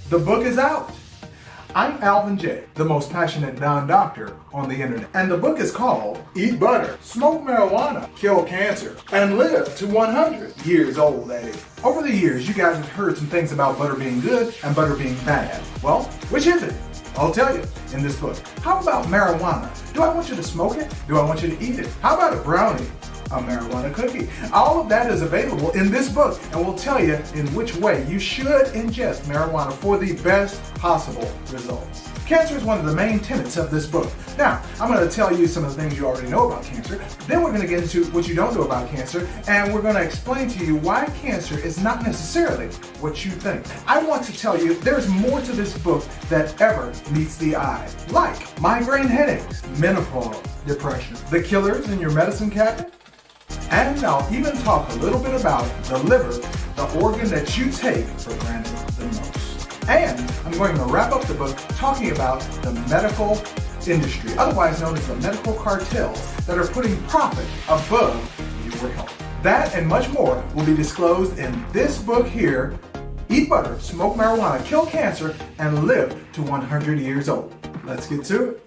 The book is out. I'm Alvin J, the most passionate non-doctor on the internet. And the book is called Eat Butter, Smoke Marijuana, Kill Cancer, and Live to 100 years old, that is. Over the years, you guys have heard some things about butter being good and butter being bad. Well, which is it? I'll tell you in this book. How about marijuana? Do I want you to smoke it? Do I want you to eat it? How about a brownie? A marijuana cookie? All of that is available in this book, and we'll tell you in which way you should ingest marijuana for the best possible results. Cancer is one of the main tenets of this book. Now, I'm going to tell you some of the things you already know about cancer. Then we're going to get into what you don't know about cancer, and we're going to explain to you why cancer is not necessarily what you think. I want to tell you there's more to this book that ever meets the eye, like migraine headaches, menopause, depression, the killers in your medicine cabinet, and I'll even talk a little bit about the liver, the organ that you take for granted the most. And I'm going to wrap up the book talking about the medical industry, otherwise known as the medical cartels that are putting profit above your health. That and much more will be disclosed in this book here, Eat Butter, Smoke Marijuana, Kill Cancer, and Live to 100 years old. Let's get to it.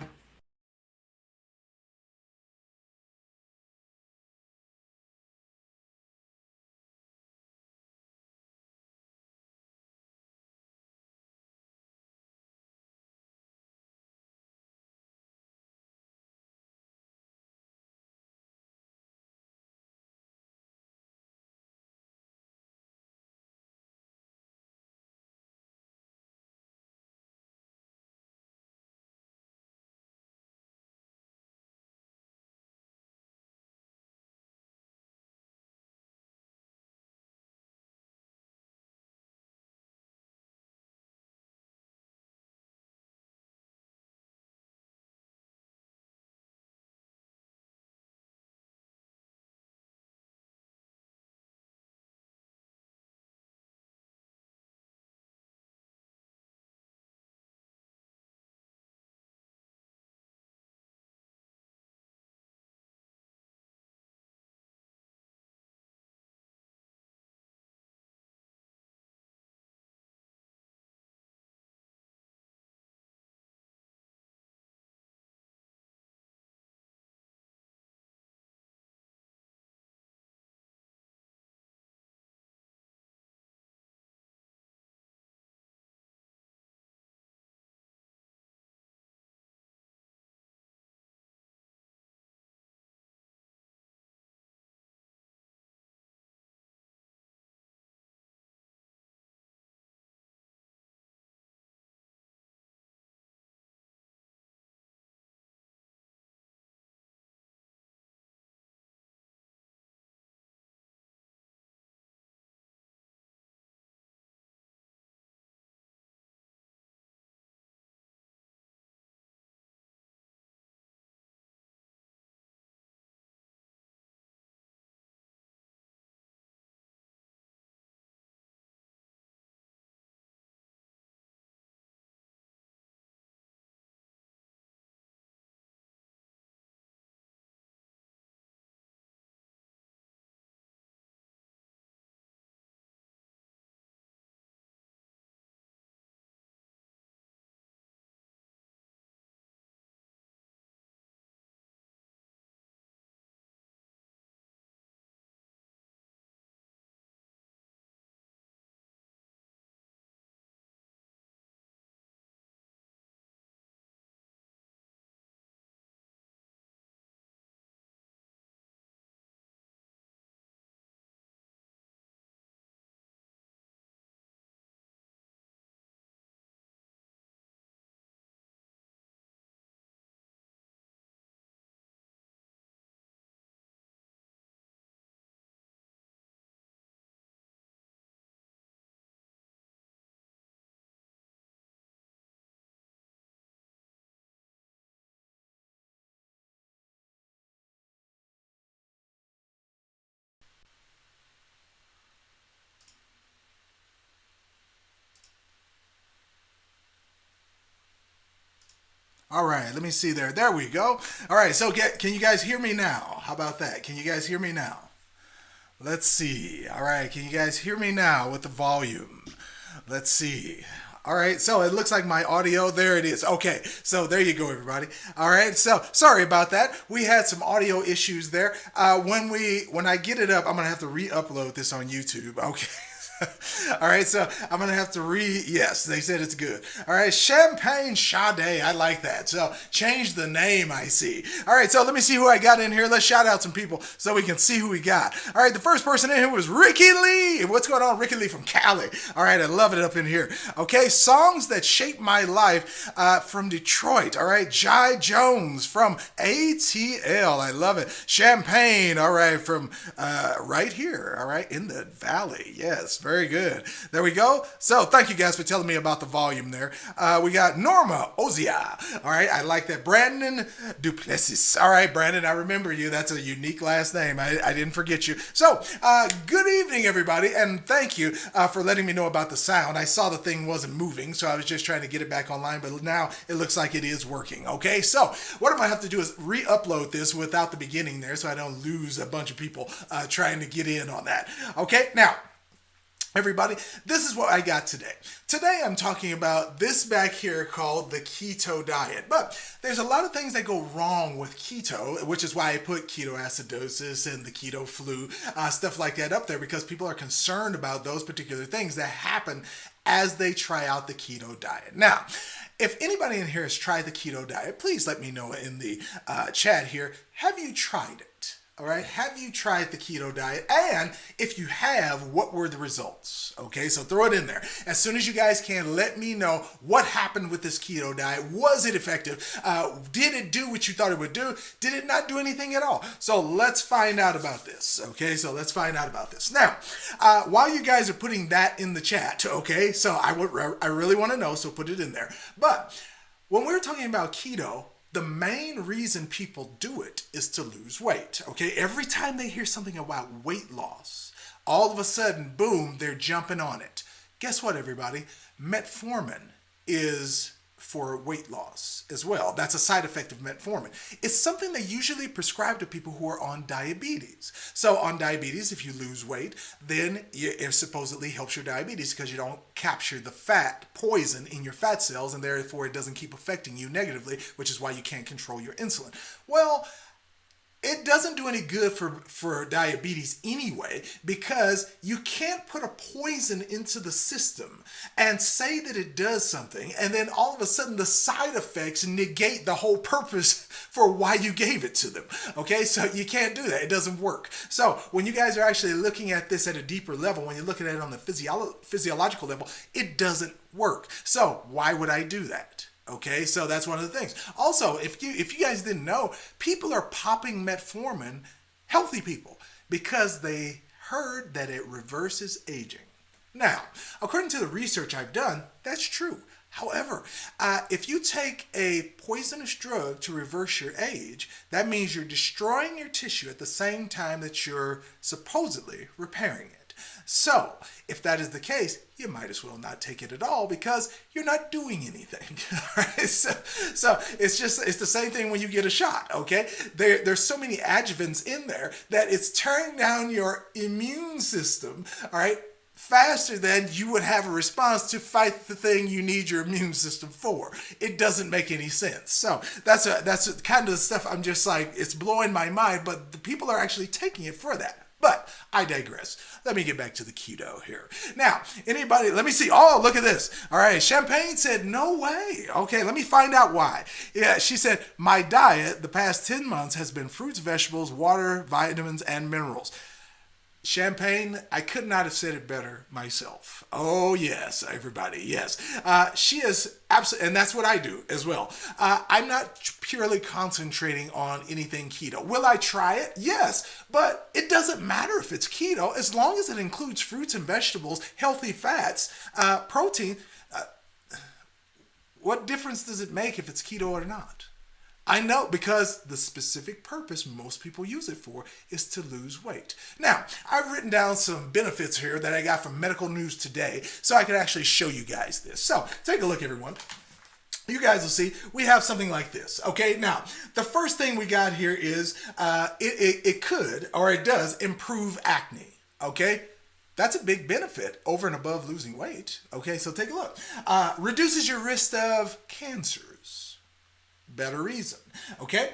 All right, let me see there. There we go. All right, so can you guys hear me now? How about that? Can you guys hear me now? Let's see. All right, can you guys hear me now with the volume? Let's see. All right, so it looks like my audio, there it is. Okay, so there you go, everybody. All right, so sorry about that. We had some audio issues there. When I get it up, I'm gonna have to re-upload this on YouTube. Okay. All right, so I'm gonna have to yes, they said it's good. All right, Champagne Sade, I like that. So change the name, I see. All right, so let me see who I got in here. Let's shout out some people so we can see who we got. All right, the first person in here was Ricky Lee. What's going on, Ricky Lee from Cali? All right, I love it up in here. Okay, songs that shaped my life from Detroit. All right, Jai Jones from ATL. I love it. Champagne. All right, from right here. All right, in the valley. Yes, very good. There we go. So thank you guys for telling me about the volume there. We got Norma Ozia. All right, I like that. Brandon Duplessis. All right, Brandon, I remember you. That's a unique last name. I didn't forget you. So good evening, everybody, and thank you for letting me know about the sound. I saw the thing wasn't moving, so I was just trying to get it back online, but now it looks like it is working. Okay, so what I'm gonna have to do is re-upload this without the beginning there, so I don't lose a bunch of people trying to get in on that. Okay, now, everybody, this is what I got today. Today I'm talking about this back here called the keto diet. But there's a lot of things that go wrong with keto, which is why I put ketoacidosis and the keto flu, stuff like that up there, because people are concerned about those particular things that happen as they try out the keto diet. Now, if anybody in here has tried the keto diet, please let me know in the chat here. Have you tried it? All right, have you tried the keto diet? And if you have, what were the results? Okay, so throw it in there. As soon as you guys can, let me know what happened with this keto diet. Was it effective? Did it do what you thought it would do? Did it not do anything at all? So let's find out about this. Okay, so let's find out about this. Now, while you guys are putting that in the chat, okay, so I really want to know, so put it in there. But when we're talking about keto, the main reason people do it is to lose weight, okay? Every time they hear something about weight loss, all of a sudden, boom, they're jumping on it. Guess what, everybody? Metformin is for weight loss as well. That's a side effect of metformin. It's something they usually prescribe to people who are on diabetes. So on diabetes, if you lose weight, then it supposedly helps your diabetes because you don't capture the fat poison in your fat cells, and therefore it doesn't keep affecting you negatively, which is why you can't control your insulin. Well, it doesn't do any good for diabetes anyway, because you can't put a poison into the system and say that it does something, and then all of a sudden the side effects negate the whole purpose for why you gave it to them. Okay, so you can't do that. It doesn't work. So when you guys are actually looking at this at a deeper level, when you're looking at it on the physiological level, it doesn't work. So why would I do that? Okay, so that's one of the things. Also, if you guys didn't know, people are popping metformin, healthy people, because they heard that it reverses aging. Now, according to the research I've done, that's true. However, if you take a poisonous drug to reverse your age, that means you're destroying your tissue at the same time that you're supposedly repairing it. So, if that is the case, you might as well not take it at all, because you're not doing anything. Right? So it's the same thing when you get a shot, okay? There's so many adjuvants in there that it's tearing down your immune system, all right, faster than you would have a response to fight the thing you need your immune system for. It doesn't make any sense. So that's kind of the stuff I'm just like, it's blowing my mind, but the people are actually taking it for that. But I digress. Let me get back to the keto here. Now, anybody, let me see. Oh, look at this. All right, Champagne said, no way. Okay, let me find out why. Yeah, she said, my diet the past 10 months has been fruits, vegetables, water, vitamins, and minerals. Champagne, I could not have said it better myself. Oh, yes, everybody, yes. She is absolutely, and that's what I do as well. I'm not purely concentrating on anything keto. Will I try it? Yes, but it doesn't matter if it's keto, as long as it includes fruits and vegetables, healthy fats, protein. What difference does it make if it's keto or not? I know, because the specific purpose most people use it for is to lose weight. Now, I've written down some benefits here that I got from Medical News Today, so I could actually show you guys this. So, take a look, everyone. You guys will see we have something like this. Okay, now the first thing we got here is it could, or it does, improve acne. Okay, That's a big benefit over and above losing weight. Okay, so take a look. Reduces your risk of cancers. Better reason. Okay,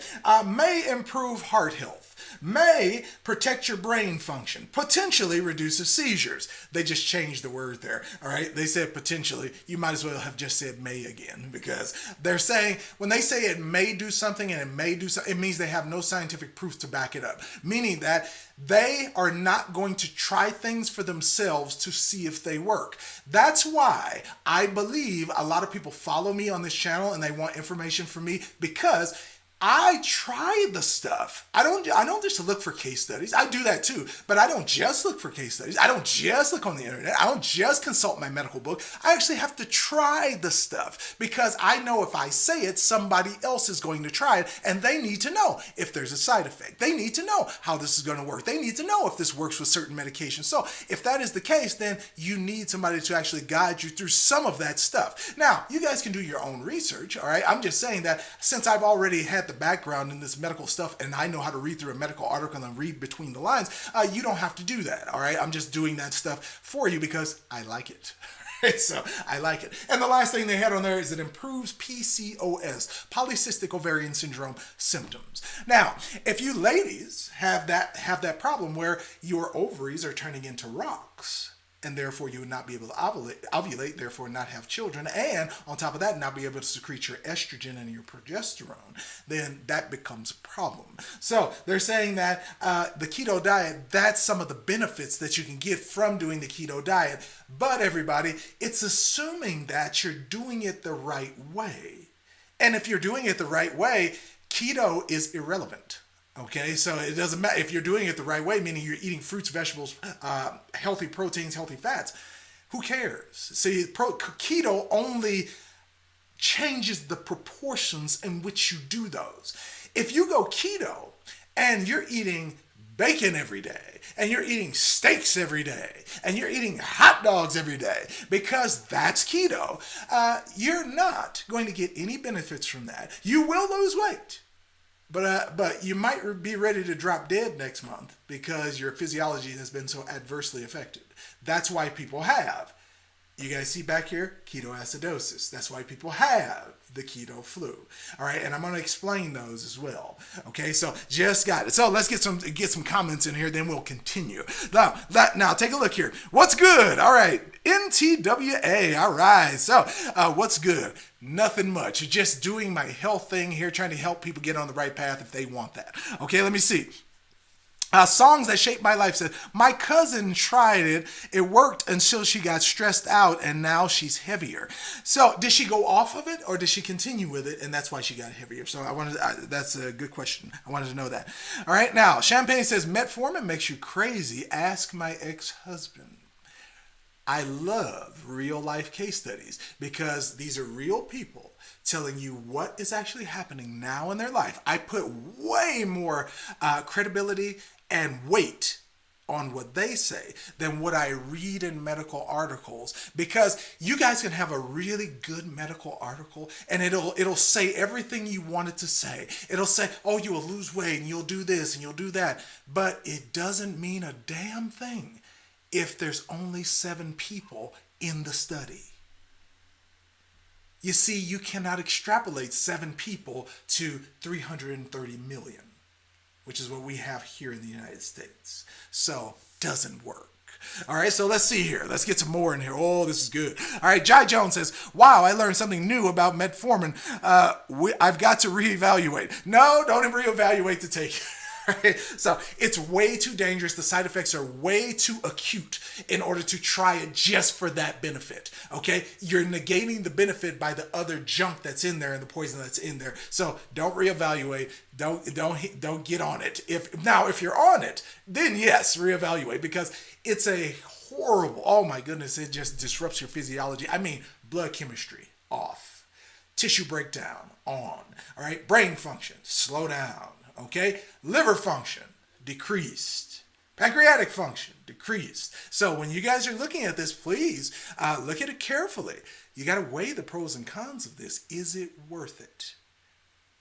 may improve heart health. May protect your brain function. Potentially reduces seizures. They just changed the word there. All right, they said potentially. You might as well have just said may again, because they're saying when they say it may do something and it may do something, it means they have no scientific proof to back it up. Meaning that they are not going to try things for themselves to see if they work. That's why I believe a lot of people follow me on this channel and they want information from me, because I try the stuff. I don't just look for case studies. I do that too, but I don't just look for case studies. I don't just look on the internet. I don't just consult my medical book. I actually have to try the stuff, because I know if I say it, somebody else is going to try it, and they need to know if there's a side effect. They need to know how this is going to work. They need to know if this works with certain medications. So if that is the case, then you need somebody to actually guide you through some of that stuff. Now, you guys can do your own research, all right? I'm just saying that since I've already had the background in this medical stuff and I know how to read through a medical article and read between the lines, you don't have to do that, all right? I'm just doing that stuff for you because I like it. So I like it. And the last thing they had on there is it improves PCOS, polycystic ovarian syndrome symptoms. Now, if you ladies have that problem where your ovaries are turning into rocks, and therefore you would not be able to ovulate, therefore not have children, and on top of that, not be able to secrete your estrogen and your progesterone, then that becomes a problem. So they're saying that the keto diet, that's some of the benefits that you can get from doing the keto diet. But everybody, it's assuming that you're doing it the right way. And if you're doing it the right way, keto is irrelevant. Okay, so it doesn't matter if you're doing it the right way, meaning you're eating fruits, vegetables, healthy proteins, healthy fats. Who cares? See, keto only changes the proportions in which you do those. If you go keto and you're eating bacon every day, and you're eating steaks every day, and you're eating hot dogs every day, because that's keto, you're not going to get any benefits from that. You will lose weight. But you might be ready to drop dead next month because your physiology has been so adversely affected. That's why people have, you guys see back here, ketoacidosis. That's why people have the keto flu. All right, and I'm going to explain those as well. Okay, so just got it. So let's get some comments in here, then we'll continue. Now take a look here. What's good? All right, NTWA. All right, so what's good? Nothing much. Just doing my health thing here, trying to help people get on the right path if they want that. Okay, let me see. Songs that shaped my life said, my cousin tried it. It worked until she got stressed out and now she's heavier. So did she go off of it or did she continue with it and that's why she got heavier? So that's a good question. I wanted to know that. All right. Now, Champagne says, metformin makes you crazy. Ask my ex-husband. I love real life case studies because these are real people telling you what is actually happening now in their life. I put way more credibility and weight on what they say than what I read in medical articles, because you guys can have a really good medical article and it'll say everything you want it to say. It'll say, oh, you will lose weight and you'll do this and you'll do that, but it doesn't mean a damn thing if there's only 7 people in the study. You see, you cannot extrapolate 7 people to 330 million, which is what we have here in the United States. So, doesn't work. All right, so let's see here. Let's get some more in here. Oh, this is good. All right, Jai Jones says, wow, I learned something new about metformin. I've got to reevaluate. No, don't reevaluate to take it. Right? So it's way too dangerous. The side effects are way too acute in order to try it just for that benefit. Okay, you're negating the benefit by the other junk that's in there and the poison that's in there. So don't reevaluate. Don't get on it. If you're on it, then yes, reevaluate, because it's a horrible. Oh my goodness, it just disrupts your physiology. I mean, blood chemistry off, tissue breakdown on. All right, brain function slow down. Okay, liver function decreased, pancreatic function decreased. So when you guys are looking at this, please look at it carefully. You got to weigh the pros and cons of this. Is it worth it?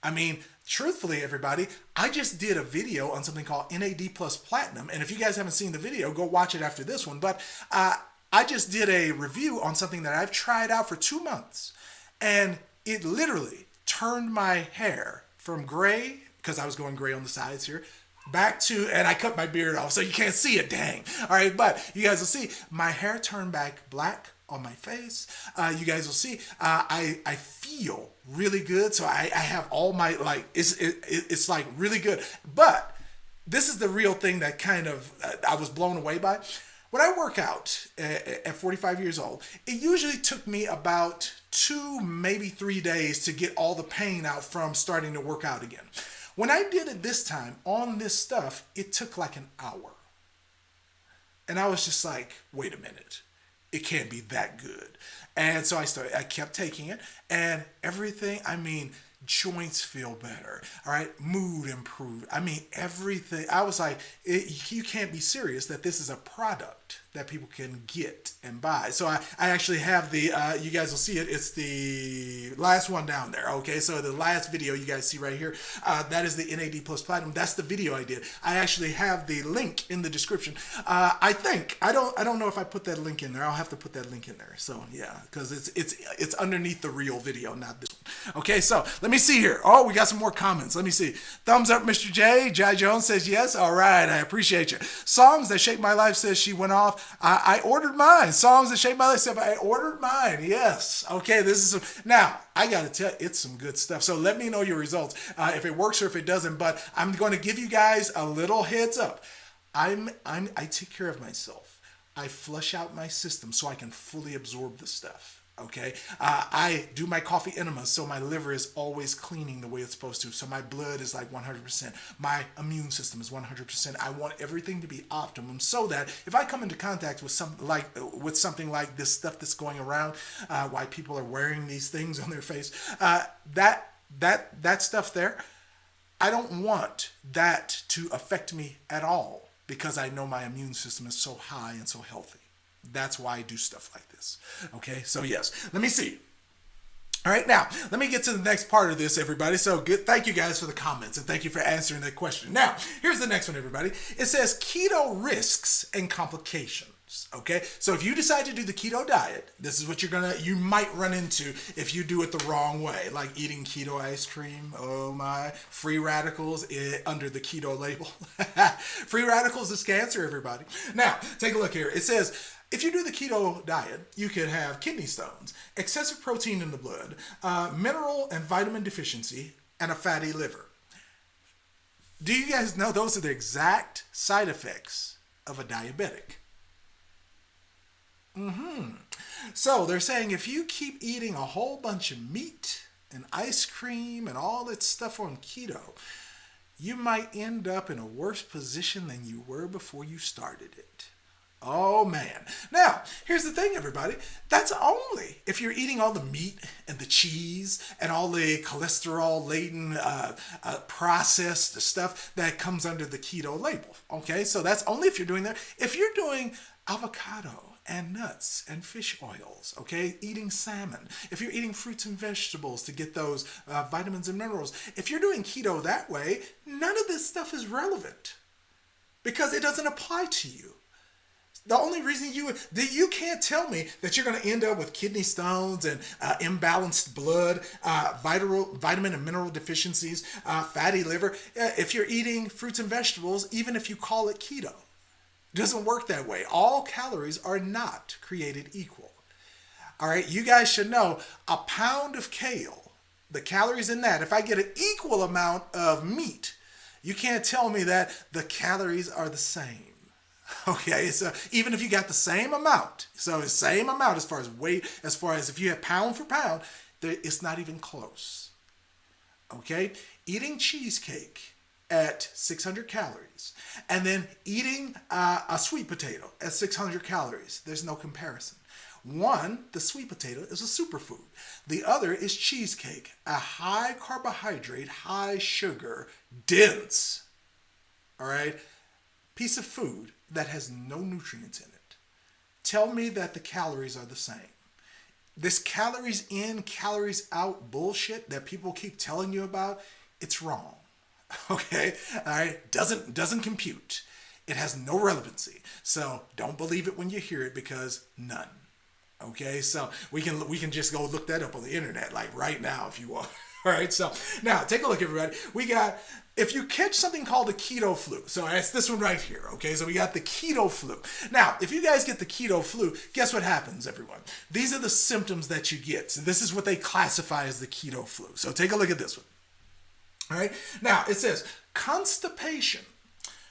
I mean, truthfully, everybody, I just did a video on something called NAD plus platinum. And if you guys haven't seen the video, go watch it after this one. But I just did a review on something that I've tried out for 2 months. And it literally turned my hair from gray, because I was going gray on the sides here, back to, and I cut my beard off so you can't see it, dang. All right, but you guys will see my hair turned back black on my face. You guys will see I feel really good. So I have all my, like, it's like really good. But this is the real thing that kind of I was blown away by. When I work out at 45 years old, it usually took me about 2, maybe 3 days to get all the pain out from starting to work out again. When I did it this time on this stuff, it took like an hour. And I was just like, wait a minute. It can't be that good. And so I kept taking it, and everything, I mean, joints feel better. All right. Mood improved. I mean, everything. I was like, you can't be serious that this is a product that people can get and buy. So I actually have the, you guys will see it. It's the last one down there. Okay. So the last video you guys see right here, that is the NAD plus platinum. That's the video I did. I actually have the link in the description. I think, I don't know if I put that link in there. I'll have to put that link in there. So yeah, because it's underneath the real video, not this one. Okay. So let me see here. Oh, we got some more comments. Let me see. Thumbs up, Mr. J. Jai Jones says yes. All right. I appreciate you. Songs That Shape My Life says she went off. I ordered mine. Songs That Shape My Life said I ordered mine. Yes. Okay. This is some, now I got to tell you, it's some good stuff. So let me know your results, if it works or if it doesn't. But I'm going to give you guys a little heads up. I take care of myself. I flush out my system so I can fully absorb the stuff. Okay, I do my coffee enemas, so my liver is always cleaning the way it's supposed to. So my blood is like 100%. My immune system is 100%. I want everything to be optimum, so that if I come into contact with something like this stuff that's going around, why people are wearing these things on their face, that stuff there, I don't want that to affect me at all, because I know my immune system is so high and so healthy. That's why I do stuff like this. Okay, so yes, let me see. All right, now let me get to the next part of this, everybody. So good. Thank you guys for the comments, and thank you for answering that question. Now, here's the next one, everybody. It says keto risks and complications. Okay, so if you decide to do the keto diet, this is what you might run into if you do it the wrong way, like eating keto ice cream. Oh my, free radicals under the keto label. Free radicals is cancer, everybody. Now, take a look here. It says, if you do the keto diet, you could have kidney stones, excessive protein in the blood, mineral and vitamin deficiency, and a fatty liver. Do you guys know those are the exact side effects of a diabetic? So they're saying if you keep eating a whole bunch of meat and ice cream and all that stuff on keto, you might end up in a worse position than you were before you started it. Oh man. Now, here's the thing, everybody. That's only if you're eating all the meat and the cheese and all the cholesterol-laden processed stuff that comes under the keto label. Okay, so that's only if you're doing that. If you're doing avocado and nuts and fish oils, okay, eating salmon, if you're eating fruits and vegetables to get those vitamins and minerals, if you're doing keto that way, none of this stuff is relevant because it doesn't apply to you. The only reason you can't tell me that you're going to end up with kidney stones and imbalanced blood, vitamin and mineral deficiencies, fatty liver, if you're eating fruits and vegetables, even if you call it keto. It doesn't work that way. All calories are not created equal. All right, you guys should know a pound of kale, the calories in that, if I get an equal amount of meat, you can't tell me that the calories are the same. Okay, so even if you got the same amount, so the same amount as far as weight, as far as if you have pound for pound, it's not even close. Okay, eating cheesecake at 600 calories and then eating a sweet potato at 600 calories, there's no comparison. One, the sweet potato is a superfood. The other is cheesecake, a high carbohydrate, high sugar, dense, all right, piece of food that has no nutrients in it. Tell me that the calories are the same. This calories in, calories out bullshit that people keep telling you about, it's wrong. Okay? All right? Doesn't compute. It has no relevancy. So don't believe it when you hear it, because none. Okay? So we can just go look that up on the internet, like right now if you want. All right, so now take a look, everybody. We got, if you catch something called the keto flu, so it's this one right here, okay? So we got the keto flu. Now, if you guys get the keto flu, guess what happens, everyone? These are the symptoms that you get. So this is what they classify as the keto flu. So take a look at this one. All right, now it says constipation,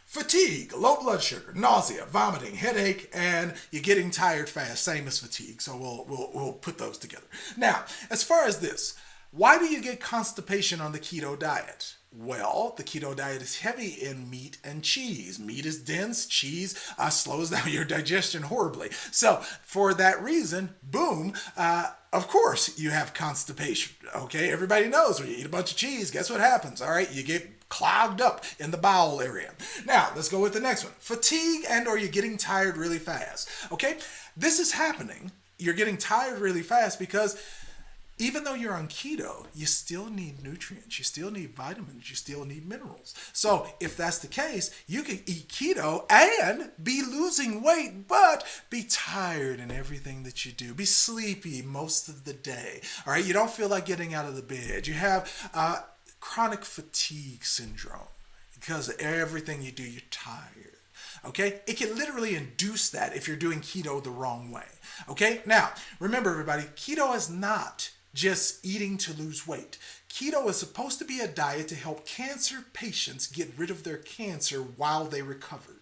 fatigue, low blood sugar, nausea, vomiting, headache, and you're getting tired fast, same as fatigue. So we'll put those together. Now, as far as this, why do you get constipation on the keto diet? Well, the keto diet is heavy in meat and cheese. Meat is dense, cheese slows down your digestion horribly. So for that reason, boom, of course you have constipation. Okay, everybody knows when you eat a bunch of cheese, guess what happens? All right, you get clogged up in the bowel area. Now, let's go with the next one. Fatigue and or you're getting tired really fast. Okay, this is happening. You're getting tired really fast because even though you're on keto, you still need nutrients, you still need vitamins, you still need minerals. So if that's the case, you can eat keto and be losing weight, but be tired in everything that you do. Be sleepy most of the day. All right, you don't feel like getting out of the bed. You have chronic fatigue syndrome because everything you do, you're tired. Okay, it can literally induce that if you're doing keto the wrong way. Okay, now remember, everybody, keto is not just eating to lose weight. Keto is supposed to be a diet to help cancer patients get rid of their cancer while they recovered.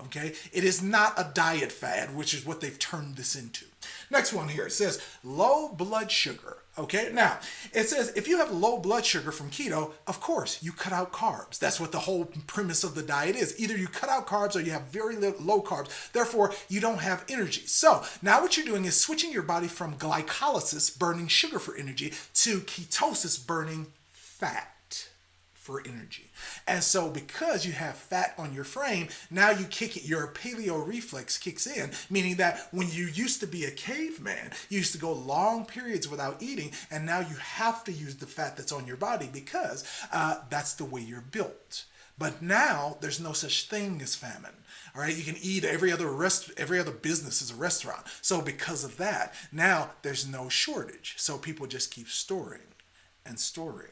Okay? It is not a diet fad, which is what they've turned this into. Next one here, it says low blood sugar. Okay, now it says if you have low blood sugar from keto, of course you cut out carbs. That's what the whole premise of the diet is. Either you cut out carbs or you have very low carbs. Therefore, you don't have energy. So now what you're doing is switching your body from glycolysis, burning sugar for energy, to ketosis, burning fat for energy. And so because you have fat on your frame, now you kick it, your paleo reflex kicks in, meaning that when you used to be a caveman, you used to go long periods without eating, and now you have to use the fat that's on your body because that's the way you're built. But now there's no such thing as famine. All right, you can eat every other business is a restaurant. So because of that, now there's no shortage. So people just keep storing and storing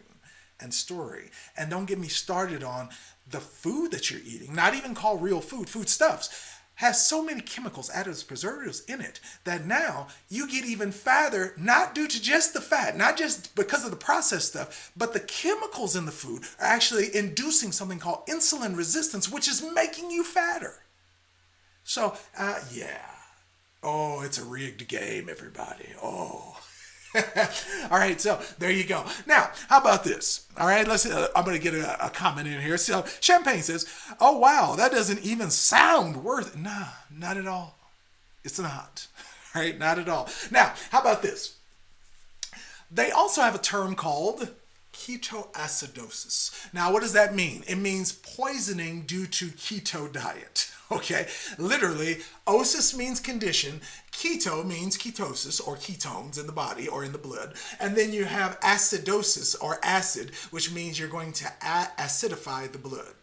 and story. And don't get me started on the food that you're eating, not even called real food, foodstuffs, has so many chemicals, additives, preservatives in it that now you get even fatter, not due to just the fat, not just because of the processed stuff, but the chemicals in the food are actually inducing something called insulin resistance, which is making you fatter. So, yeah. Oh, it's a rigged game, everybody. Oh. All right, so there you go. Now, how about this? All right, I'm going to get a comment in here. So, Champagne says, "Oh wow, that doesn't even sound worth it." Nah, not at all. It's not. All right, not at all. Now, how about this? They also have a term called ketoacidosis. Now, what does that mean? It means poisoning due to keto diet. Okay, literally, osis means condition, keto means ketosis or ketones in the body or in the blood, and then you have acidosis or acid, which means you're going to acidify the blood.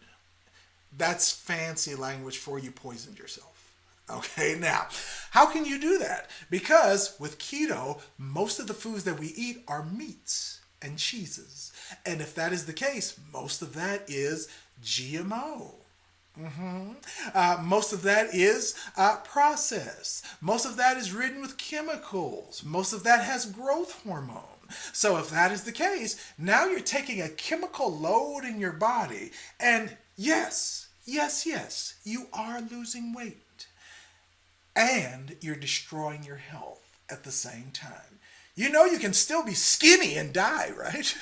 That's fancy language for you poisoned yourself. Okay, now, how can you do that? Because with keto, most of the foods that we eat are meats and cheeses. And if that is the case, most of that is GMO. Most of that is processed. Most of that is ridden with chemicals. Most of that has growth hormone. So if that is the case, now you're taking a chemical load in your body, and yes, you are losing weight. And you're destroying your health at the same time. You know you can still be skinny and die, right?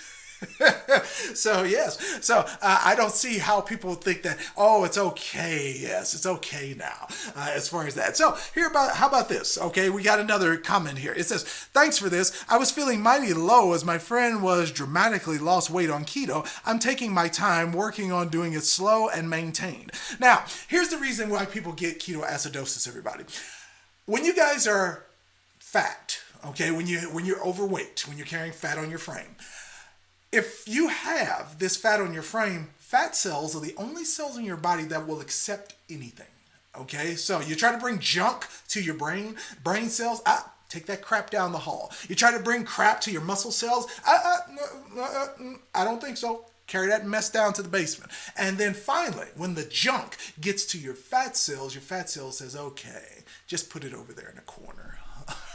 So yes, so I don't see how people think that, oh, it's okay. Yes, it's okay now as far as that. So how about this? Okay, we got another comment here. It says, "Thanks for this. I was feeling mighty low as my friend was dramatically lost weight on keto. I'm taking my time working on doing it slow and maintained." Now, here's the reason why people get ketoacidosis, everybody. When you guys are fat, okay, when you're overweight, when you're carrying fat on your frame. If you have this fat on your frame, fat cells are the only cells in your body that will accept anything. Okay, so you try to bring junk to your brain cells, take that crap down the hall. You try to bring crap to your muscle cells, I don't think so. Carry that mess down to the basement. And then finally, when the junk gets to your fat cells says, okay, just put it over there in a corner.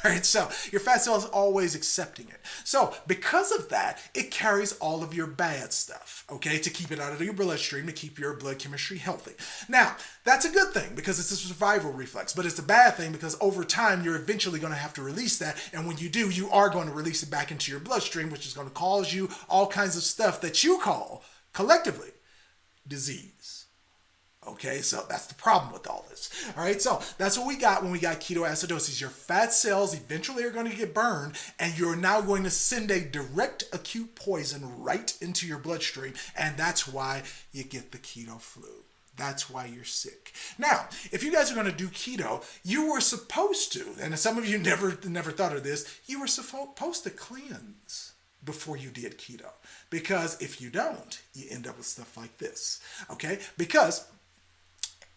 All right, so your fat cell is always accepting it. So because of that, it carries all of your bad stuff, okay, to keep it out of your bloodstream, to keep your blood chemistry healthy. Now, that's a good thing because it's a survival reflex, but it's a bad thing because over time, you're eventually going to have to release that. And when you do, you are going to release it back into your bloodstream, which is going to cause you all kinds of stuff that you call, collectively, disease. Okay, so that's the problem with all this. All right, so that's what we got when we got ketoacidosis. Your fat cells eventually are going to get burned, and you're now going to send a direct acute poison right into your bloodstream, and that's why you get the keto flu. That's why you're sick. Now, if you guys are going to do keto, you were supposed to, and some of you never thought of this, you were supposed to cleanse before you did keto. Because if you don't, you end up with stuff like this. Okay? Because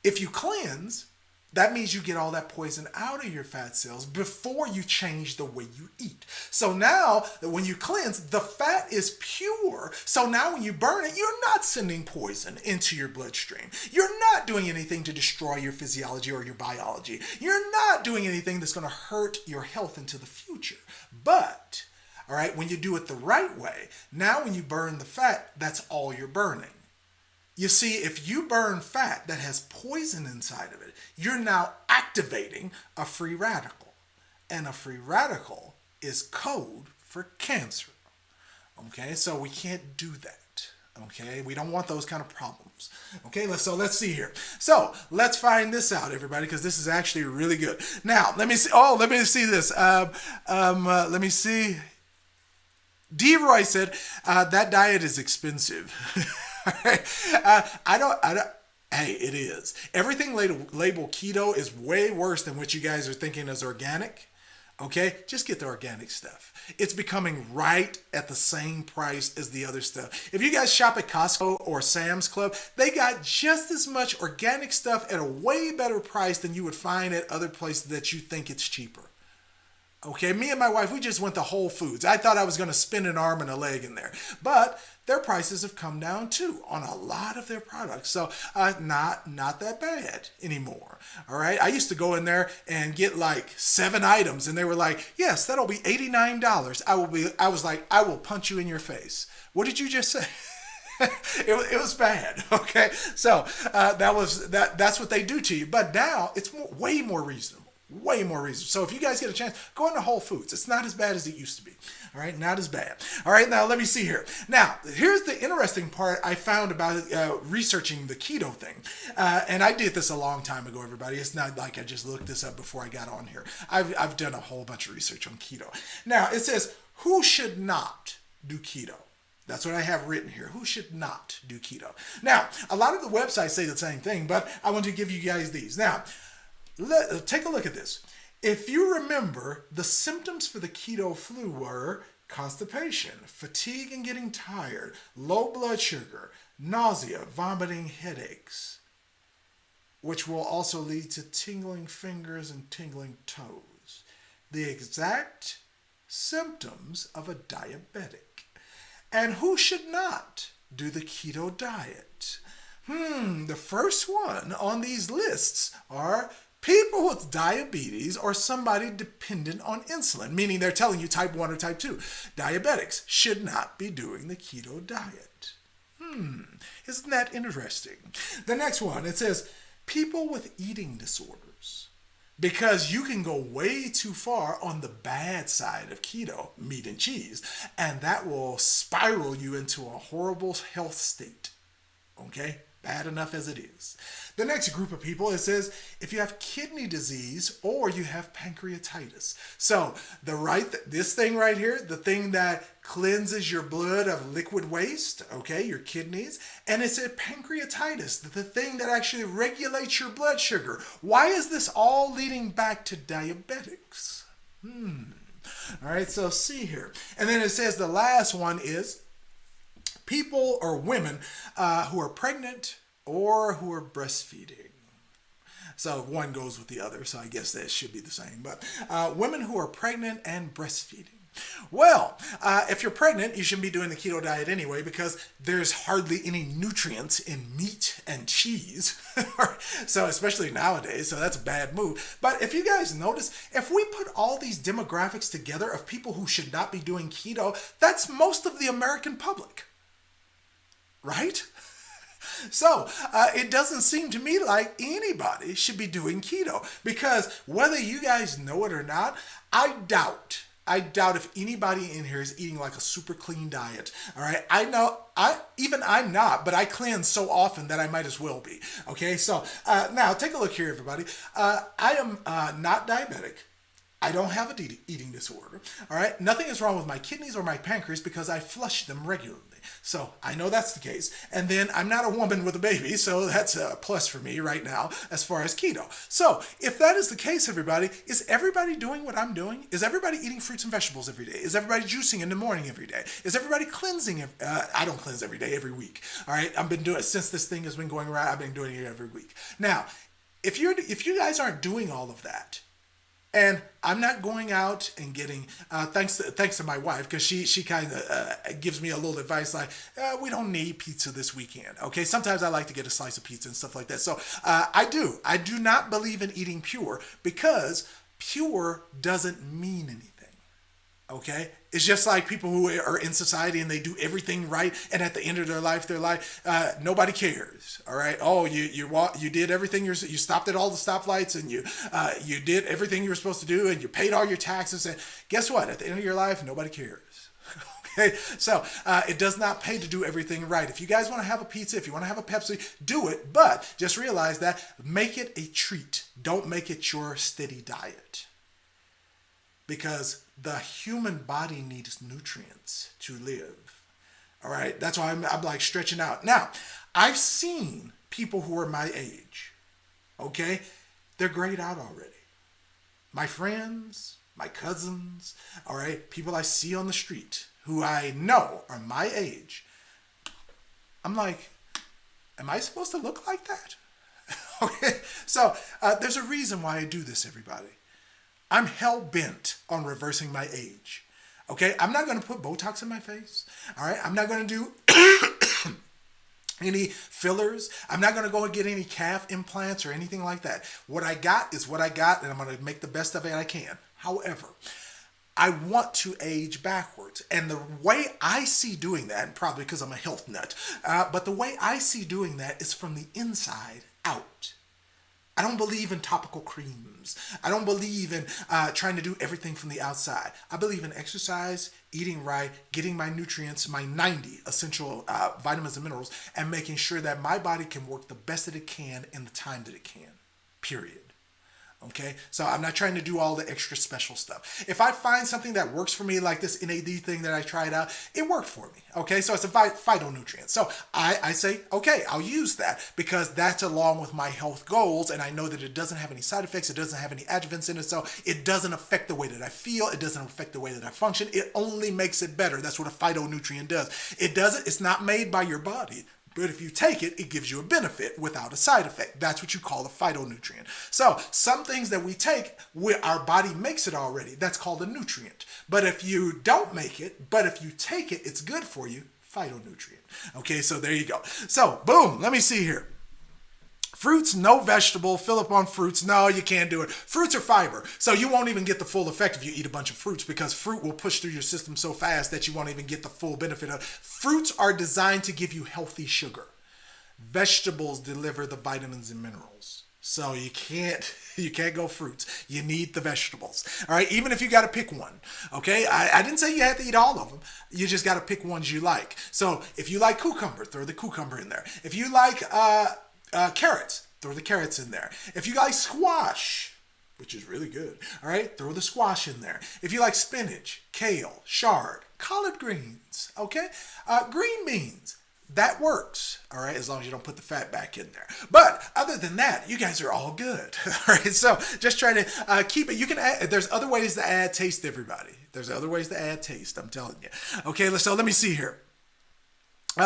if you cleanse, that means you get all that poison out of your fat cells before you change the way you eat. So now, when you cleanse, the fat is pure. So now when you burn it, you're not sending poison into your bloodstream. You're not doing anything to destroy your physiology or your biology. You're not doing anything that's going to hurt your health into the future. But, all right, when you do it the right way, now when you burn the fat, that's all you're burning. You see, if you burn fat that has poison inside of it, you're now activating a free radical. And a free radical is code for cancer. Okay, so we can't do that. Okay, we don't want those kind of problems. Okay, let's see here. So let's find this out, everybody, because this is actually really good. Now, let me see. Oh, let me see this. Let me see. D. Roy said that diet is expensive. I don't. Hey, it is. Everything labeled keto is way worse than what you guys are thinking is organic. Okay, just get the organic stuff. It's becoming right at the same price as the other stuff. If you guys shop at Costco or Sam's Club, they got just as much organic stuff at a way better price than you would find at other places that you think it's cheaper. Okay, me and my wife, we just went to Whole Foods. I thought I was going to spin an arm and a leg in there. But their prices have come down too on a lot of their products. So not that bad anymore. All right, I used to go in there and get like 7 items and they were like, yes, that'll be $89. I was like, I will punch you in your face. What did you just say? It was bad. Okay, so that's what they do to you. But now it's way more reasonable. Way more reasons. So if you guys get a chance, go into Whole Foods. It's not as bad as it used to be. All right, not as bad. All right, now let me see here. Now, here's the interesting part I found about researching the keto thing. And I did this a long time ago, everybody. It's not like I just looked this up before I got on here. I've done a whole bunch of research on keto. Now, it says, who should not do keto? That's what I have written here. Who should not do keto? Now, a lot of the websites say the same thing, but I want to give you guys these. Now, take a look at this. If you remember, the symptoms for the keto flu were constipation, fatigue and getting tired, low blood sugar, nausea, vomiting, headaches, which will also lead to tingling fingers and tingling toes. The exact symptoms of a diabetic. And who should not do the keto diet? The first one on these lists are people with diabetes or somebody dependent on insulin, meaning they're telling you type 1 or type 2. Diabetics should not be doing the keto diet. Isn't that interesting? The next one, it says people with eating disorders. Because you can go way too far on the bad side of keto, meat and cheese, and that will spiral you into a horrible health state. Okay? Bad enough as it is. The next group of people, it says if you have kidney disease or you have pancreatitis. So this thing right here, the thing that cleanses your blood of liquid waste, okay, your kidneys, and it said pancreatitis, the thing that actually regulates your blood sugar. Why is this all leading back to diabetics? All right, so see here. And then it says the last one is people or women who are pregnant or who are breastfeeding. So one goes with the other, so I guess that should be the same. But women who are pregnant and breastfeeding. Well, if you're pregnant, you shouldn't be doing the keto diet anyway because there's hardly any nutrients in meat and cheese. So especially nowadays, so that's a bad move. But if you guys notice, if we put all these demographics together of people who should not be doing keto, that's most of the American public, right? So it doesn't seem to me like anybody should be doing keto because whether you guys know it or not, I doubt if anybody in here is eating like a super clean diet. All right. I know I'm not, but I cleanse so often that I might as well be. Okay. So now take a look here, everybody. I am not diabetic. I don't have an eating disorder. All right. Nothing is wrong with my kidneys or my pancreas because I flush them regularly. So I know that's the case. And then I'm not a woman with a baby, so that's a plus for me right now as far as keto. So if that is the case, everybody, is everybody doing what I'm doing? Is everybody eating fruits and vegetables every day? Is everybody juicing in the morning every day? Is everybody cleansing? I don't cleanse every day, every week. All right. I've been doing it since this thing has been going around. I've been doing it every week. Now, if you guys aren't doing all of that, and I'm not going out and getting, thanks to my wife, because she kind of gives me a little advice like, we don't need pizza this weekend, okay? Sometimes I like to get a slice of pizza and stuff like that. So I do not believe in eating pure because pure doesn't mean anything. Okay, it's just like people who are in society and they do everything right, and at the end of their life, nobody cares. All right. Oh, you did everything. You stopped at all the stoplights, and you did everything you were supposed to do, and you paid all your taxes. And guess what? At the end of your life, nobody cares. Okay, so it does not pay to do everything right. If you guys want to have a pizza, if you want to have a Pepsi, do it. But just realize that make it a treat. Don't make it your steady diet. Because the human body needs nutrients to live. All right. That's why I'm like stretching out. Now, I've seen people who are my age. Okay. They're grayed out already. My friends, my cousins, all right, people I see on the street who I know are my age. I'm like, am I supposed to look like that? Okay. So there's a reason why I do this, everybody. I'm hell-bent on reversing my age. Okay? I'm not going to put Botox in my face. All right? I'm not going to do any fillers. I'm not going to go and get any calf implants or anything like that. What I got is what I got, and I'm going to make the best of it I can. However, I want to age backwards. And the way I see doing that, and probably because I'm a health nut, but the way I see doing that is from the inside out. I don't believe in topical creams. I don't believe in trying to do everything from the outside. I believe in exercise, eating right, getting my nutrients, my 90 essential vitamins and minerals, and making sure that my body can work the best that it can in the time that it can, period. Okay, so I'm not trying to do all the extra special stuff. If I find something that works for me, like this NAD thing that I tried out, it worked for me. Okay, so it's a phytonutrient. So I say, okay, I'll use that because that's along with my health goals, and I know that it doesn't have any side effects, it doesn't have any adjuvants in it, so it doesn't affect the way that I feel, it doesn't affect the way that I function, it only makes it better. That's what a phytonutrient does. It's not made by your body. But if you take it, it gives you a benefit without a side effect. That's what you call a phytonutrient. So some things that we take, our body makes it already. That's called a nutrient. But if you don't make it, but if you take it, it's good for you, phytonutrient. Okay, so there you go. So boom, let me see here. Fruits, no vegetable, fill up on fruits. No, you can't do it. Fruits are fiber, so you won't even get the full effect if you eat a bunch of fruits because fruit will push through your system so fast that you won't even get the full benefit of it. Fruits are designed to give you healthy sugar. Vegetables deliver the vitamins and minerals. So you can't go fruits. You need the vegetables. All right, even if you got to pick one. Okay, I didn't say you had to eat all of them. You just got to pick ones you like. So if you like cucumber, throw the cucumber in there. If you like carrots, throw the carrots in there. If you like squash, which is really good, all right, throw the squash in there. If you like spinach, kale, chard, collard greens, okay, green beans, that works. All right, as long as you don't put the fat back in there. But other than that, you guys are all good. All right, so just try to keep it. You can add, there's other ways to add taste, everybody. There's other ways to add taste, I'm telling you. Okay, so let me see here.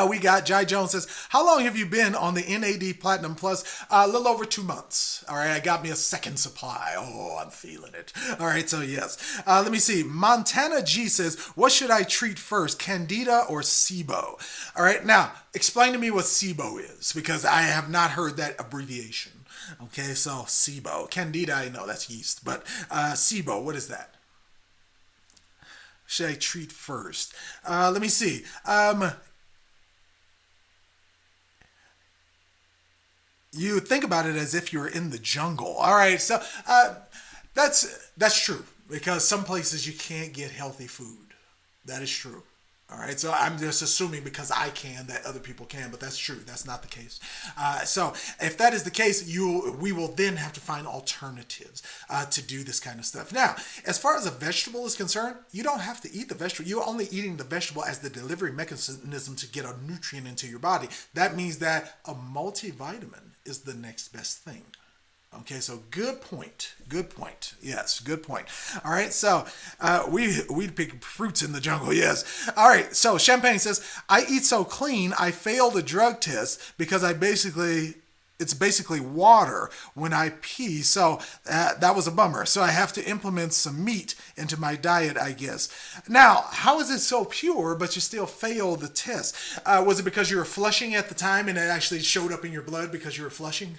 We got Jai Jones says, how long have you been on the NAD Platinum Plus? A little over 2 months. All right, I got me a second supply. Oh, I'm feeling it. All right, so yes. Let me see. Montana G says, what should I treat first, Candida or SIBO? All right, now, explain to me what SIBO is, because I have not heard that abbreviation. Okay, so SIBO. Candida, I know that's yeast, but SIBO, what is that? Should I treat first? Let me see. You think about it as if you're in the jungle. All right, so that's true, because some places you can't get healthy food. That is true. All right, so I'm just assuming because I can that other people can, but that's true. That's not the case. So if that is the case, we will then have to find alternatives to do this kind of stuff. Now, as far as a vegetable is concerned, you don't have to eat the vegetable. You're only eating the vegetable as the delivery mechanism to get a nutrient into your body. That means that a multivitamin is the next best thing. Okay, so good point. Good point. Yes, good point. All right, so we pick fruits in the jungle. Yes. All right, so Champagne says, I eat so clean, I failed a drug test because it's basically water when I pee. So that was a bummer. So I have to implement some meat into my diet, I guess. Now, how is it so pure, but you still failed the test? Was it because you were flushing at the time and it actually showed up in your blood because you were flushing?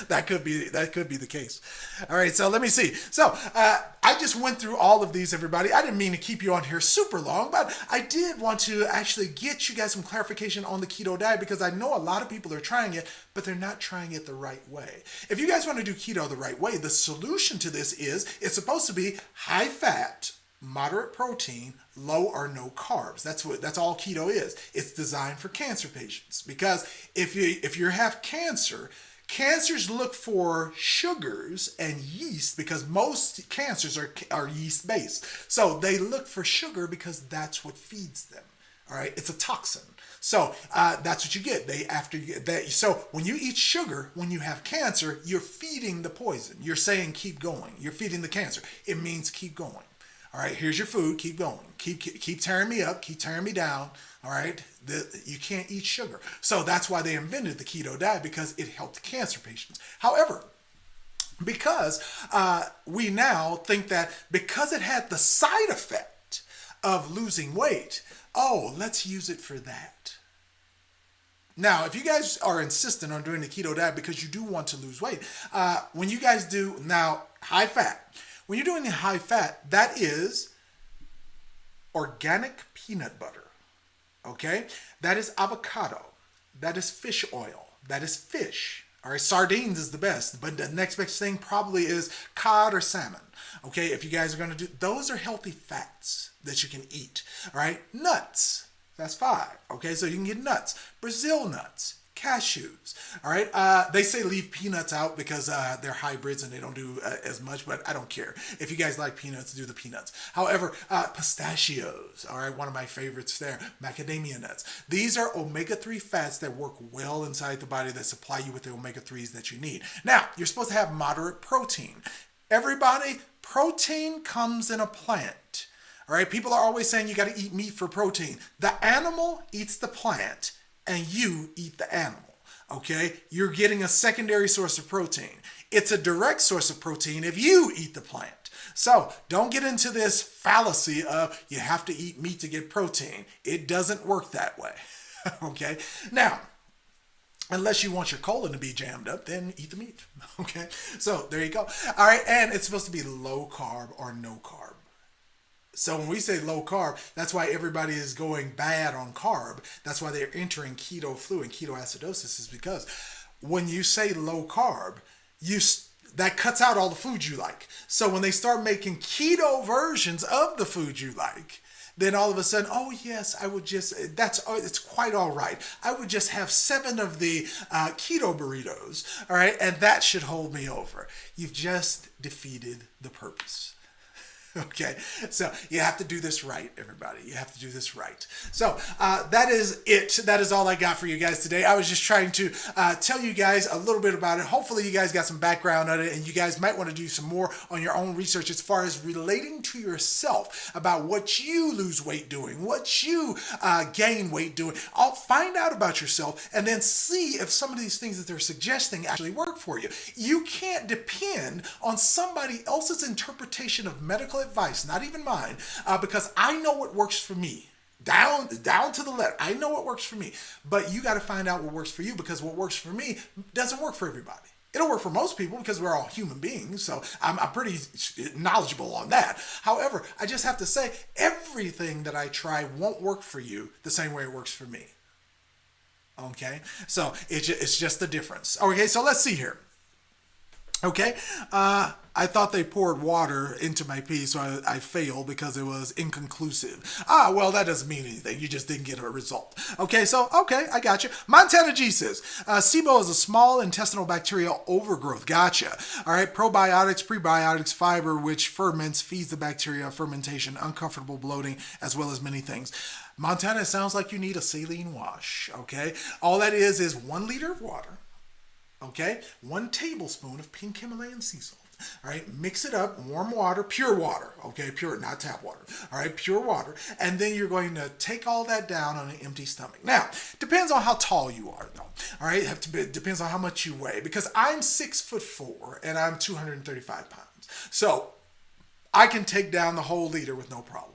That could be the case. All right, so let me see. So I just went through all of these, everybody. I didn't mean to keep you on here super long, but I did want to actually get you guys some clarification on the keto diet, because I know a lot of people are trying it, but they're not trying it the right way. If you guys want to do keto the right way, the solution to this is it's supposed to be high fat, moderate protein, low or no carbs. That's all keto is. It's designed for cancer patients, because if you have cancer, cancers look for sugars and yeast, because most cancers are yeast based. So they look for sugar because that's what feeds them. All right, it's a toxin. So that's what you get. So when you eat sugar, when you have cancer, you're feeding the poison. You're saying keep going. You're feeding the cancer. It means keep going. All right, here's your food. Keep going. Keep tearing me up. Keep tearing me down. All right, you can't eat sugar. So that's why they invented the keto diet, because it helped cancer patients. However, because we now think that because it had the side effect of losing weight, let's use it for that. Now, if you guys are insistent on doing the keto diet because you do want to lose weight, when you guys do now high fat, when you're doing the high fat, that is organic peanut butter. Okay? That is avocado. That is fish oil. That is fish. All right, sardines is the best, but the next best thing probably is cod or salmon. Okay, if you guys are going to do, those are healthy fats that you can eat. All right, nuts. That's 5. Okay, so you can get nuts, Brazil nuts, cashews. All right, they say leave peanuts out because they're hybrids and they don't do as much, but I don't care. If you guys like peanuts, do the peanuts. However, pistachios, all right, one of my favorites there, macadamia nuts. These are omega-3 fats that work well inside the body, that supply you with the omega-3s that you need. Now, you're supposed to have moderate protein. Everybody, protein comes in a plant. All right, people are always saying you got to eat meat for protein. The animal eats the plant, and you eat the animal. Okay, you're getting a secondary source of protein. It's a direct source of protein if you eat the plant. So don't get into this fallacy of you have to eat meat to get protein. It doesn't work that way. Okay, now, unless you want your colon to be jammed up, then eat the meat. Okay, so there you go. All right, and it's supposed to be low carb or no carb. So when we say low carb, that's why everybody is going bad on carb. That's why they're entering keto flu and ketoacidosis, is because when you say low carb, that cuts out all the food you like. So when they start making keto versions of the food you like, then all of a sudden, oh yes, I would just, it's quite all right. I would just have 7 of the keto burritos, all right, and that should hold me over. You've just defeated the purpose. Okay, so you have to do this right, everybody. You have to do this right. So that is it. That is all I got for you guys today. I was just trying to tell you guys a little bit about it. Hopefully you guys got some background on it, and you guys might want to do some more on your own research as far as relating to yourself about what you lose weight doing, what you gain weight doing. I'll find out about yourself and then see if some of these things that they're suggesting actually work for you. You can't depend on somebody else's interpretation of medical advice, not even mine, because I know what works for me. Down to the letter. I know what works for me. But you got to find out what works for you, because what works for me doesn't work for everybody. It'll work for most people because we're all human beings, so I'm pretty knowledgeable on that. However, I just have to say, everything that I try won't work for you the same way it works for me. Okay? So it's just the difference. Okay, so let's see here. Okay, I thought they poured water into my pee, so I failed because it was inconclusive. Well, that doesn't mean anything. You just didn't get a result. Okay, I got you. Montana G says, SIBO is a small intestinal bacterial overgrowth. Gotcha. All right, probiotics, prebiotics, fiber, which ferments, feeds the bacteria, fermentation, uncomfortable bloating, as well as many things. Montana, it sounds like you need a saline wash, okay? All that is 1 liter of water. Okay, 1 tablespoon of pink Himalayan sea salt. All right, mix it up, warm water, pure water. Okay, pure, not tap water. All right, pure water. And then you're going to take all that down on an empty stomach. Now, depends on how tall you are, though. All right, depends on how much you weigh, because I'm 6'4" and I'm 235 pounds. So I can take down the whole liter with no problem.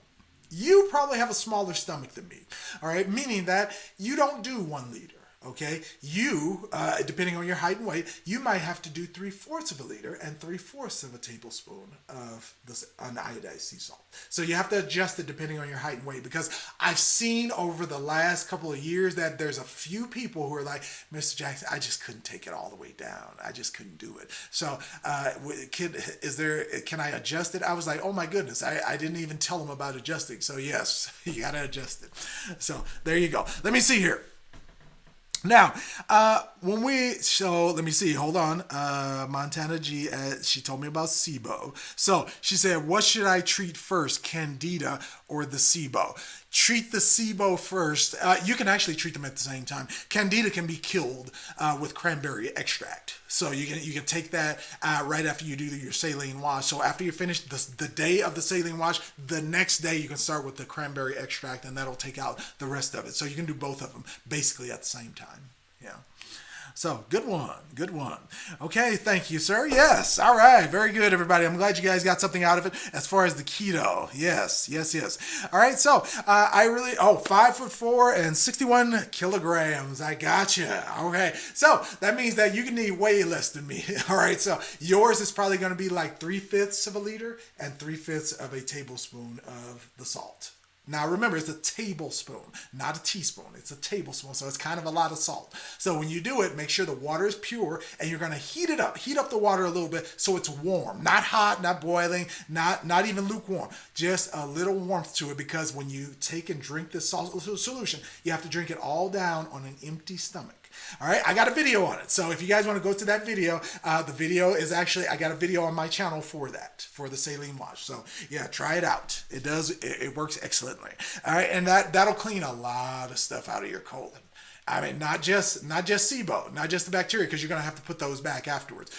You probably have a smaller stomach than me. All right, meaning that you don't do 1 liter. Okay, you, depending on your height and weight, you might have to do 3/4 of a liter and 3/4 of a tablespoon of this uniodized sea salt. So you have to adjust it depending on your height and weight, because I've seen over the last couple of years that there's a few people who are like, Mr. Jackson, I just couldn't take it all the way down. I just couldn't do it. So, can I adjust it? I was like, oh my goodness, I didn't even tell them about adjusting. So yes, you got to adjust it. So there you go. Let me see here. Now, let me see, hold on. Montana G, she told me about SIBO. So she said, what should I treat first, Candida or the SIBO? Treat the SIBO first. You can actually treat them at the same time. Candida can be killed with cranberry extract. So you can take that right after you do your saline wash. So after you finish the day of the saline wash, the next day you can start with the cranberry extract, and that'll take out the rest of it. So you can do both of them basically at the same time. Yeah. So good one. Okay, thank you, sir. Yes, all right, very good, everybody. I'm glad you guys got something out of it as far as the keto. Yes. All right, so 5'4" and 61 kilograms. I gotcha. Okay, so that means that you can eat way less than me. All right, so yours is probably going to be like 3/5 of a liter and 3/5 of a tablespoon of the salt. Now remember, it's a tablespoon, not a teaspoon. It's a tablespoon, so it's kind of a lot of salt. So when you do it, make sure the water is pure, and you're going to heat it up. Heat up the water a little bit so it's warm, not hot, not boiling, not even lukewarm. Just a little warmth to it, because when you take and drink this salt solution, you have to drink it all down on an empty stomach. All right, I got a video on it. So if you guys want to go to that video, the video is actually, I got a video on my channel for that, for the saline wash. So yeah, try it out. It works excellently. All right, and that'll clean a lot of stuff out of your colon. I mean, not just SIBO, not just the bacteria, because you're going to have to put those back afterwards.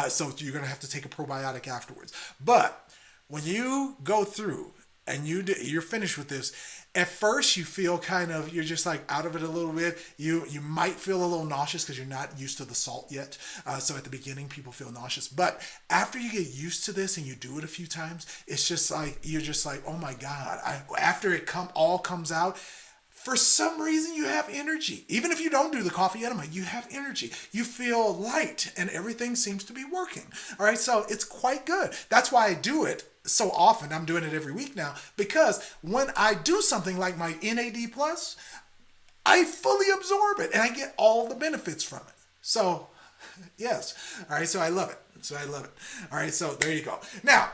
So you're going to have to take a probiotic afterwards. But when you go through and you're finished with this, at first you feel you're just like out of it a little bit. You might feel a little nauseous because you're not used to the salt yet. So at the beginning, people feel nauseous. But after you get used to this and you do it a few times, it's just like, you're just like, oh my God. After it all comes out, for some reason you have energy. Even if you don't do the coffee enema, you have energy. You feel light and everything seems to be working. All right, so it's quite good. That's why I do it so often. I'm doing it every week now, because when I do something like my NAD+, I fully absorb it and I get all the benefits from it. So, yes. All right, so I love it. All right, so there you go. Now,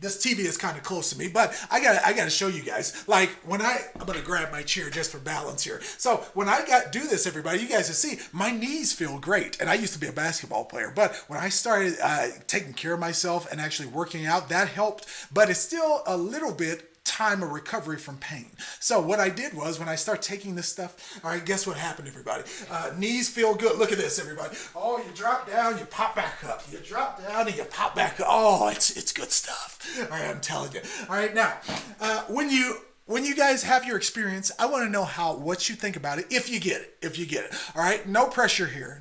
This TV is kind of close to me, but I gotta show you guys. Like when I'm gonna grab my chair just for balance here. So when I do this, everybody, you guys will see my knees feel great. And I used to be a basketball player, but when I started taking care of myself and actually working out, that helped. But it's still a little bit time of recovery from pain. So what I did was when I start taking this stuff, all right, guess what happened, everybody? Knees feel good. Look at this, everybody. Oh, you drop down, you pop back up. You drop down and you pop back up. Oh, it's good stuff. All right, I'm telling you. All right, now, when you guys have your experience, I want to know what you think about it, if you get it. All right, no pressure here.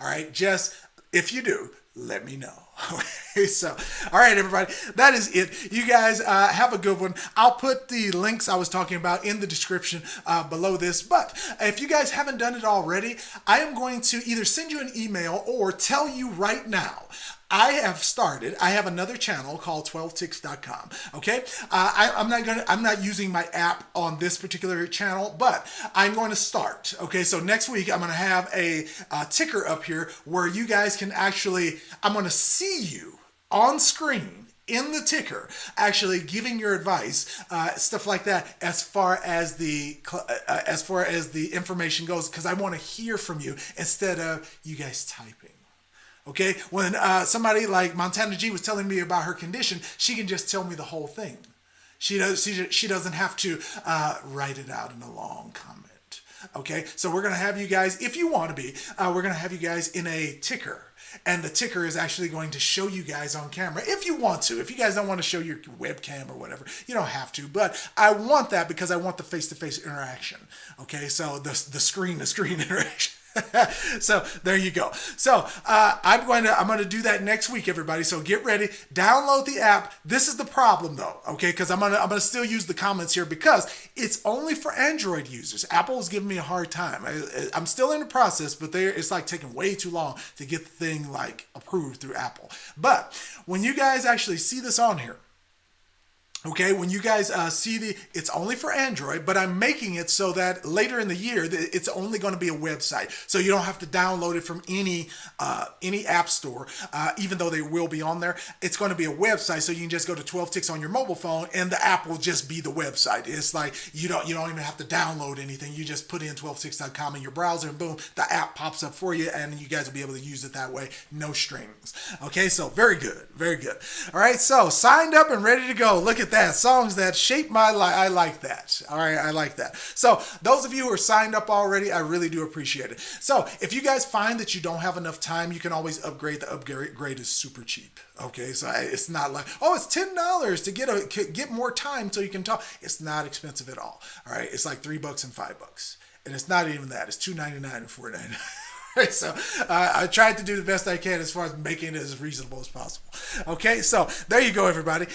All right, just if you do, let me know. Okay, so, all right, everybody, that is it. You guys have a good one. I'll put the links I was talking about in the description below this. But if you guys haven't done it already, I am going to either send you an email or tell you right now. I have another channel called 12ticks.com. Okay. I'm not using my app on this particular channel, but I'm going to start. Okay. So next week I'm going to have a ticker up here where you guys can I'm going to see you on screen in the ticker, actually giving your advice, stuff like that, as far as the information goes, because I want to hear from you instead of you guys typing. Okay, when somebody like Montana G was telling me about her condition, she can just tell me the whole thing. She doesn't have to write it out in a long comment. Okay, so we're gonna have you guys, if you want to be, we're gonna have you guys in a ticker. And the ticker is actually going to show you guys on camera if you want to. If you guys don't want to show your webcam or whatever, you don't have to. But I want that because I want the face-to-face interaction. Okay, so the screen-to-screen interaction. So there you go. So I'm going to do that next week, everybody. So get ready, download the app. This is the problem though, okay? Because I'm gonna still use the comments here because it's only for Android users. Apple is giving me a hard time. I'm still in the process, but it's like taking way too long to get the thing like approved through Apple. But when you guys actually see this on here, okay, when you guys see it's only for Android, but I'm making it so that later in the year, it's only going to be a website. So you don't have to download it from any app store, even though they will be on there. It's going to be a website, so you can just go to 12 Ticks on your mobile phone, and the app will just be the website. It's like you don't even have to download anything. You just put in 12ticks.com in your browser, and boom, the app pops up for you, and you guys will be able to use it that way. No strings. Okay, so very good, very good. All right, so signed up and ready to go. Look at that. Songs that shape my life. I like that. All right, I like that. So those of you who are signed up already, I really do appreciate it. So if you guys find that you don't have enough time, you can always upgrade. The upgrade is super cheap. Okay, so it's not like, oh, it's $10 to get more time so you can talk. It's not expensive at all. All right, it's like $3 and $5, and it's not even that. It's $2.99 and $4.99. So I tried to do the best I can as far as making it as reasonable as possible. Okay, so there you go, everybody.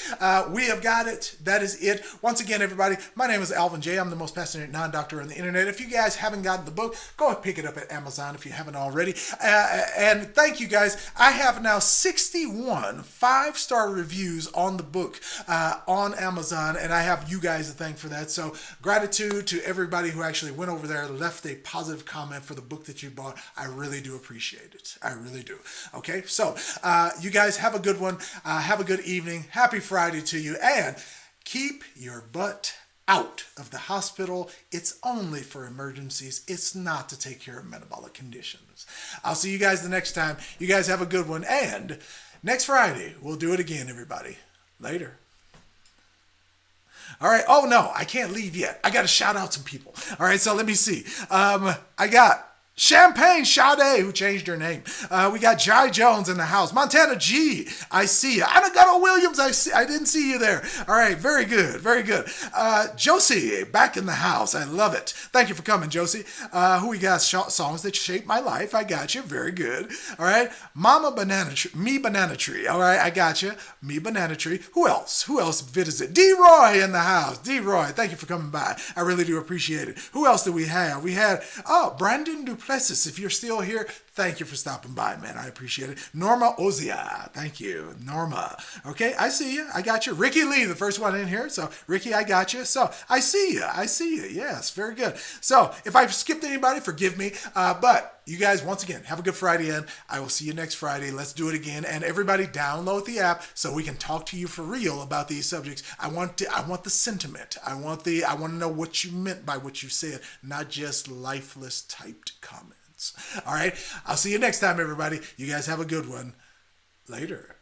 We have got it. That is it. Once again, everybody, my name is Alvin J. I'm the most passionate non-doctor on the internet. If you guys haven't gotten the book, go and pick it up at Amazon if you haven't already. And thank you, guys. I have now 61 5-star reviews on the book on Amazon, and I have you guys to thank for that. So gratitude to everybody who actually went over there, left a positive comment for the book that you bought. I really do appreciate it. I really do. Okay, so you guys have a good one. Have a good evening. Happy Friday to you. And keep your butt out of the hospital. It's only for emergencies. It's not to take care of metabolic conditions. I'll see you guys the next time. You guys have a good one. And next Friday, we'll do it again, everybody. Later. All right. Oh, no, I can't leave yet. I got to shout out some people. All right, so let me see. I got Champagne Sade, who changed her name. We got Jai Jones in the house. Montana G, I see you. Anagata Williams, I didn't see you there. All right, very good, very good. Josie, back in the house. I love it. Thank you for coming, Josie. Who we got? Songs that shape my life. I got you. Very good. All right. Mama Banana Tree. Me Banana Tree. All right, I got you. Me Banana Tree. Who else? Who else visits it? D-Roy in the house. D-Roy, thank you for coming by. I really do appreciate it. Who else do we have? We had, Brandon Duplessis. If you're still here, Thank you for stopping by, man. I appreciate it. Norma Ozia. Thank you, Norma. Okay, I see you. I got you. Ricky Lee, the first one in here. So, Ricky, I got you. So, I see you. I see you. Yes, very good. So, if I've skipped anybody, forgive me. But you guys, once again, have a good Friday, and I will see you next Friday. Let's do it again. And everybody, download the app so we can talk to you for real about these subjects. I want the sentiment. I want to know what you meant by what you said, not just lifeless typed comments. All right. I'll see you next time, everybody. You guys have a good one. Later.